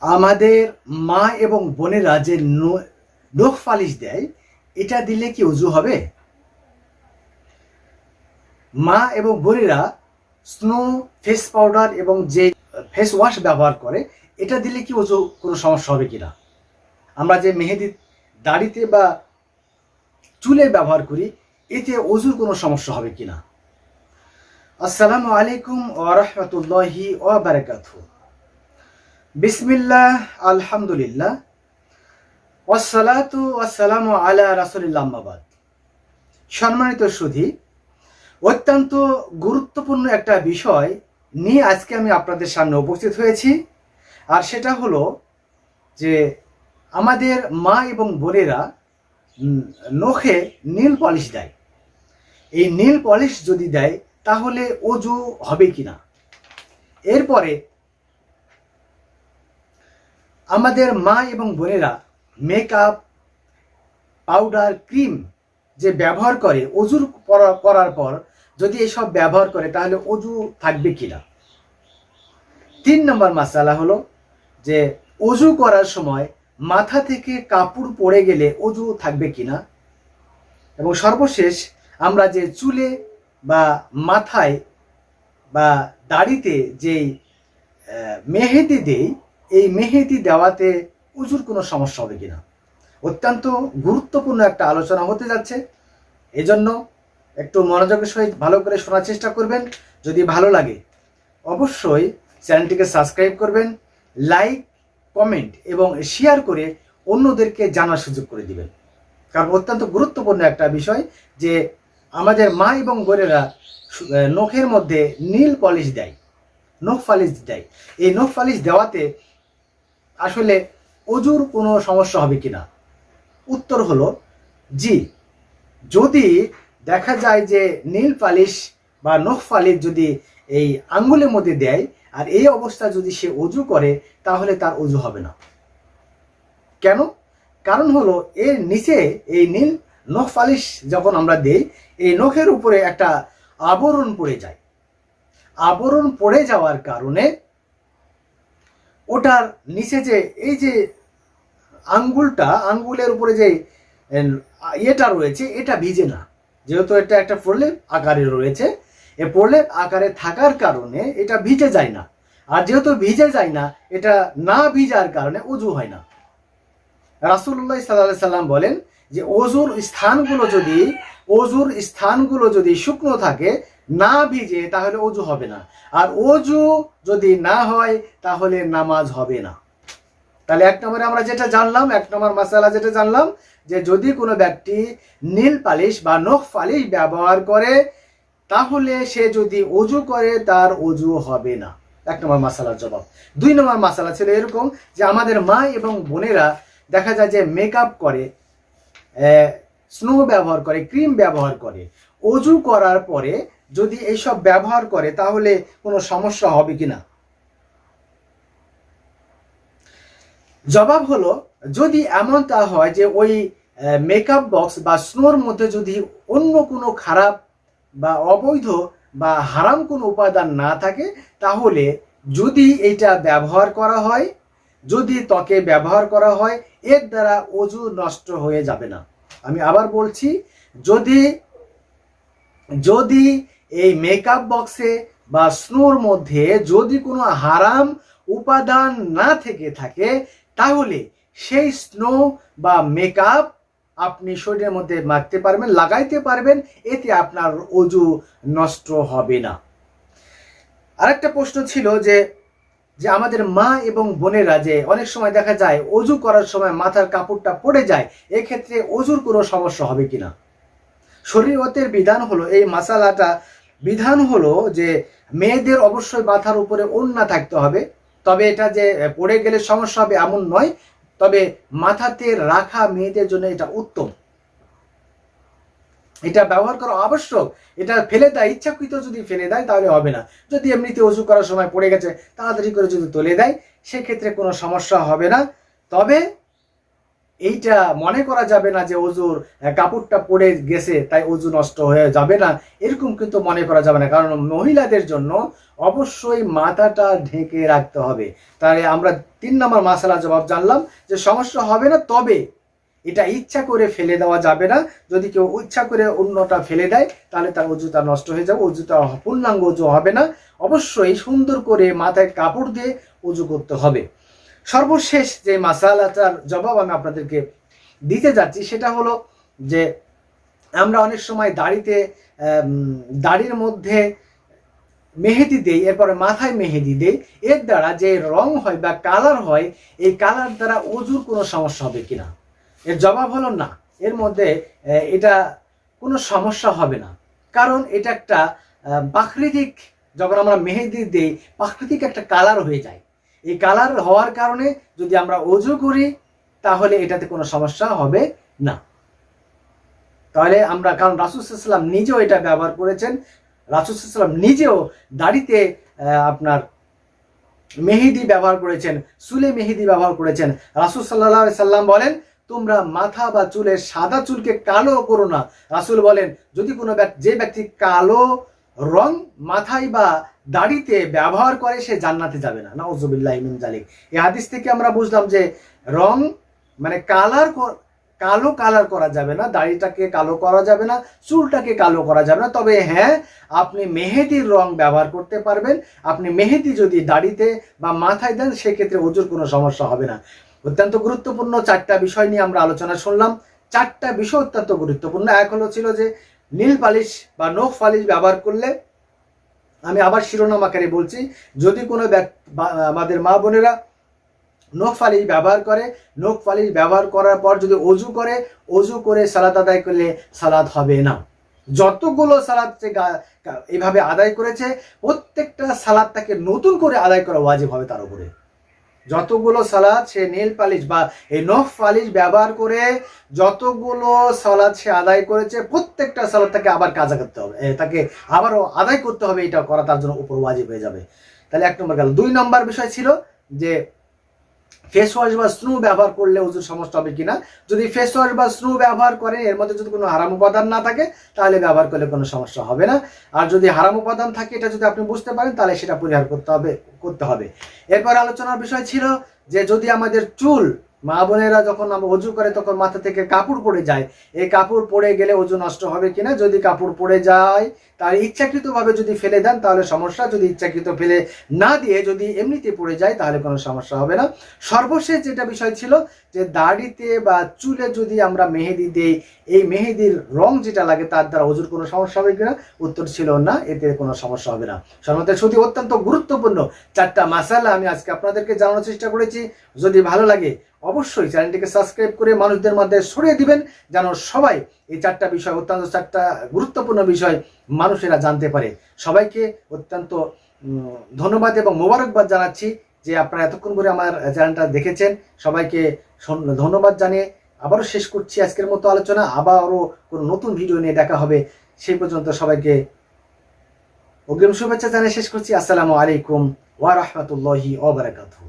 আমাদের মা এবং বোনেরা যে নখ পালিশ দেয়, এটা দিলে কি অজু হবে? মা এবং বোনেরা স্নো, ফেস পাউডার এবং যে ফেস ওয়াশ ব্যবহার করে, এটা দিলে কি অজু কোনো সমস্যা হবে কিনা? আমরা যে মেহেদি দাড়িতে বা চুলে ব্যবহার করি, এতে অজুর কোনো সমস্যা হবে কিনা? আসসালামু আলাইকুম ওয়া রাহমাতুল্লাহি ওয়া বারাকাতুহু। বিসমিল্লাহ, আলহামদুলিল্লাহ, ওয়াসসালাতু ওয়াসসালামু আলা রাসূলিল্লাহ, আম্মা বাদ। সম্মানিত সুধী, অত্যন্ত গুরুত্বপূর্ণ একটা বিষয় নিয়ে আজকে আমি আপনাদের সামনে উপস্থিত হয়েছি। আর সেটা হলো যে আমাদের মা এবং বোনেরা নখে নীল পলিশ দেয়। এই নীল পলিশ যদি দেয় তাহলে অজু হবে কিনা? এরপরে আমাদের মা এবং বোনেরা মেকআপ, পাউডার, ক্রিম যে ব্যবহার করে অজুর করার পর যদি এসব ব্যবহার করে তাহলে অজু থাকবে কিনা? 3 নম্বর মাসালা হলো যে অজু করার সময় মাথা থেকে কাপড় পড়ে গেলে অজু থাকবে কিনা? এবং সর্বশেষ আমরা যে চুলে বা মাথায় বা দাড়িতে যেই মেহেদি দেই, এই মেহেদি দেওয়াতে অজুর কোনো সমস্যা হবে কিনা? অত্যন্ত গুরুত্বপূর্ণ একটা আলোচনা হতে যাচ্ছে। এজন্য একটু মনোযোগের সহিত ভালো করে শোনার চেষ্টা করবেন। যদি ভালো লাগে অবশ্যই চ্যানেলটিকে সাবস্ক্রাইব করবেন, লাইক, কমেন্ট এবং শেয়ার করে অন্যদেরকে জানার সুযোগ করে দিবেন। কারণ অত্যন্ত গুরুত্বপূর্ণ একটা বিষয় যে আমাদের মা এবং বোনেরা নখের মধ্যে নীল পলিশ দেয়, নখ পালিশ দেয়। এই নখ পালিশ দেওয়াতে আসলে অজুর কোনো সমস্যা হবে কিনা? উত্তর হলো জি। যদি দেখা যায় যে নীল পালিশ বা নখ পালিশ যদি এই আঙ্গুলের মধ্যে দেয় আর এই অবস্থা যদি সে অজু করে তাহলে তার অজু হবে না। কেন? কারণ হলো এর নিচে এই নীল নখ পালিশ যখন আমরা দেই, এই নখের উপরে একটা আবরণ পড়ে যায়। আবরণ পড়ে যাওয়ার কারণে ওটার নিচে যে এই যে আঙ্গুলের উপরে যে ইয়েটা রয়েছে, এটা ভিজে না। যেহেতু এটা একটা প্রলেপ আকারে রয়েছে, এই প্রলেপ আকারে থাকার কারণে এটা ভিজে যায় না। আর যেহেতু ভিজে যায় না, এটা না ভিজার কারণে অজু হয় না। রাসূলুল্লাহ সাল্লাল্লাহু আলাইহি সাল্লাম বলেন যে অজুর স্থানগুলো যদি শুকনো থাকে, না ভিজে, তাহলে অজু হবে না। আর অজু যদি না হয় তাহলে নামাজ হবে না। তাহলে 1 নম্বরে আমরা যেটা জানলাম, 1 নম্বর মাসালা যেটা জানলাম যে যদি কোনো ব্যক্তি নীল পালিশ বা নখ পালিশ ব্যবহার করে তাহলে সে যদি অজু করে তার অজু হবে না। 1 নম্বর মাসালার জবাব। 2 নম্বর মাসালা ছিল এরকম যে আমাদের মা এবং বোনেরা দেখা যায় যে মেকআপ করে, স্নো ব্যবহার করে, ক্রিম ব্যবহার করে, অজু করার পরে যদি এইসব ব্যবহার করে তাহলে কোনো সমস্যা হবে কিনা? জবাব হলো যদি এমনটা হয় যে ওই মেকআপ বক্স বা স্নোর মধ্যে যদি অন্য কোনো খারাপ বা অবৈধ বা হারাম কোনো উপাদান না থাকে, তাহলে যদি এটা ব্যবহার করা হয়, যদি ত্বকে ব্যবহার করা হয়, এর দ্বারা অজু নষ্ট হয়ে যাবে না। আমি আবার বলছি, যদি এই মেকআপ বক্সে বা স্নোর মধ্যে যদি কোনো হারাম উপাদান না থেকে থাকে তাহলে সেই স্নো বা মেকআপ আপনি শরীরের মধ্যে মাখতে পারবেন, লাগাইতে পারবেন, এতে আপনার অজু নষ্ট হবে না। আরেকটা প্রশ্ন ছিল যে আমাদের মা এবং বোনেরা যে অনেক সময় দেখা যায় অজু করার সময় মাথার কাপড়টা পড়ে যায়, এক্ষেত্রে অজুর কোনো সমস্যা হবে কিনা? শরীয়তের বিধান হলো, এই মাসালাটা বিধান হলো যে মেয়েদের অবশ্যই মাথার উপরে ওড়না থাকতে হবে। তবে এটা যে পড়ে গেলে সমস্যা হবে এমন নয়, তবে মাথাতে রাখা মেয়েদের জন্য এটা উত্তম, এটা ব্যবহার করা আবশ্যক। এটা ফেলে দেয়, ইচ্ছাকৃত যদি ফেলে দেয় তাহলে হবে না। যদি এমনিতে অজু করার সময় পড়ে গেছে তাড়াতাড়ি করে যদি তুলে দেয় সেক্ষেত্রে কোনো সমস্যা হবে না। তবে এইটা মনে করা যাবে না যে অজুর কাপড়টা পড়ে গেছে তাই অজু নষ্ট হয়ে যাবে না, এরকম কিন্তু মনে করা যাবে না। কারণ মহিলাদের জন্য অবশ্যই মাথাটা ঢেকে রাখতে হবে। তাহলে আমরা 3 নম্বর মাসালা জবাব জানলাম যে সমস্যা হবে না, তবে এটা ইচ্ছা করে ফেলে দেওয়া যাবে না। যদি কেউ ইচ্ছা করে অন্যটা ফেলে দেয় তাহলে তার অজুটা নষ্ট হয়ে যাবে, অজুটা পূর্ণাঙ্গ অজু হবে না। অবশ্যই সুন্দর করে মাথায় কাপড় দিয়ে অজু করতে হবে। সর্বশেষ যে মাসালাটার জবাব আমি আপনাদেরকে দিতে যাচ্ছি সেটা হলো যে আমরা অনেক সময় দাড়ির মধ্যে মেহেদি দেই, এরপরে মাথায় মেহেদি দেই, এর দ্বারা যে রং হয় বা কালার হয়, এই কালার দ্বারা অজুর কোনো সমস্যা হবে কিনা? এর জবাব হলো না, এর মধ্যে এটা কোনো সমস্যা হবে না। কারণ এটা একটা প্রাকৃতিক, যখন আমরা মেহেদি দিই প্রাকৃতিক একটা কালার হয়ে যায়। এই কালার হওয়ার কারণে যদি আমরা অজু করি তাহলে এটাতে কোনো সমস্যা হবে না। তাহলে আমরা, কারণ রাসূল সাল্লাল্লাহু আলাইহি ওয়াসাল্লাম নিজেও এটা ব্যবহার করেছেন, রাসূল সাল্লাল্লাহু আলাইহি ওয়াসাল্লাম নিজেও দাড়িতে আপনার মেহেদি ব্যবহার করেছেন, চুলে মেহেদি ব্যবহার করেছেন। রাসূল সাল্লাল্লাহু আলাইহি ওয়াসাল্লাম বলেন, তোমরা মাথা বা চুলের সাদা চুলকে কালো করো না। রাসূল বলেন, যদি কোনো যে ব্যক্তি কালো রং মাথায় বা দাড়িতে ব্যবহার করে সে জান্নাতে যাবে না। নাউযুবিল্লাহি মিন যালিক। এই হাদিস থেকে আমরা বুঝলাম যে রং মানে কালো কালার করা যাবে না, দাড়িটাকে কালো করা যাবে না, চুলটাকে কালো করা যাবে না। তবে হ্যাঁ, আপনি মেহেদির রং ব্যবহার করতে পারবেন। আপনি মেহেদি যদি দাড়িতে বা মাথায় দেন সেক্ষেত্রে অজুর কোনো সমস্যা হবে না। অত্যন্ত গুরুত্বপূর্ণ 4টা বিষয় নিয়ে আমরা আলোচনা শুনলাম। 4টা বিষয় অত্যন্ত গুরুত্বপূর্ণ। এক হলো ছিল যে নীল পালিশ বা নখ পালিশ ব্যবহার করলে, আমি আবার শিরোনাম আকারে বলছি, যদি কোনো আমাদের মা বোনেরা নখ পালিশ ব্যবহার করে, নখ পালিশ ব্যবহার করার পর যদি অজু করে সালাত আদায় করলে সালাত হবে না। যতগুলো সালাত এইভাবে আদায় করেছে প্রত্যেকটা সালাত তাকে নতুন করে আদায় করা ওয়াজিব হবে তার উপরে। যতগুলো সালাত সে নেল পালিশ বা এই নখ পালিশ ব্যবহার করে যতগুলো সালাত সে আদায় করেছে প্রত্যেকটা সালাত তাকে আবার কাজা করতে হবে, তাকে আবারও আদায় করতে হবে। এটা করা তার জন্য উপর ওয়াজিব হয়ে যাবে। তাহলে 1 নম্বর গেল। 2 নম্বর বিষয় ছিল যে ফেস ওয়াশ বা স্নু ব্যবহার করলে ওজুর সমস্যা হবে কিনা। যদি ফেস ওয়াশ বা স্নু ব্যবহার করেন এর মধ্যে যদি কোনো হারাম উপাদান না থাকে তাহলে ব্যবহার করলে কোনো সমস্যা হবে না। আর যদি হারাম উপাদান থাকে এটা যদি আপনি বুঝতে পারেন তাহলে সেটা পরিহার করতে হবে। এরপর আলোচনার বিষয় ছিল যে যদি আমাদের চুল, মা বোনেরা যখন আমরা অজু করে তখন মাথা থেকে কাপড় পড়ে যায়, এই কাপড় পড়ে গেলে অজু নষ্ট হবে কিনা। যদি কাপড় পড়ে যায় তাহলে ইচ্ছাকৃতভাবে যদি ফেলে দেন তাহলে সমস্যা, যদি ইচ্ছাকৃত ফেলে না দিয়ে যদি এমনিতে পড়ে যায় তাহলে কোনো সমস্যা হবে না। সর্বশেষ যেটা বিষয় ছিল যে দাড়িতে বা চুলে যদি আমরা মেহেদি দেই, এই মেহেদির রং যেটা লাগে তার দ্বারা অজুর কোনো সমস্যা হবে কিনা। উত্তর ছিল না, এতে কোনো সমস্যা হবে না। সর্বশেষ শুধু অত্যন্ত গুরুত্বপূর্ণ 4টা মাসালা আমি আজকে আপনাদেরকে জানানোর চেষ্টা করেছি। যদি ভালো লাগে অবশ্যই চ্যানেলটিকে সাবস্ক্রাইব করে মানুষদের মধ্যে ছড়িয়ে দিবেন যেন সবাই এই 4টা বিষয়, অত্যন্ত 4টা গুরুত্বপূর্ণ বিষয় মানুষেরা জানতে পারে। সবাইকে অত্যন্ত ধন্যবাদ এবং মোবারকবাদ জানাচ্ছি যে আপনারা এতক্ষণ ধরে আমার চ্যানেলটা দেখেছেন। সবাইকে ধন্যবাদ জানিয়ে আবারও শেষ করছি আজকের মতো আলোচনা। আবারও কোনো নতুন ভিডিও নিয়ে দেখা হবে। সেই পর্যন্ত সবাইকে অগ্রিম শুভেচ্ছা জানিয়ে শেষ করছি। আসসালামু আলাইকুম ওয়া রাহমাতুল্লাহি ওয়া বারাকাতুহু।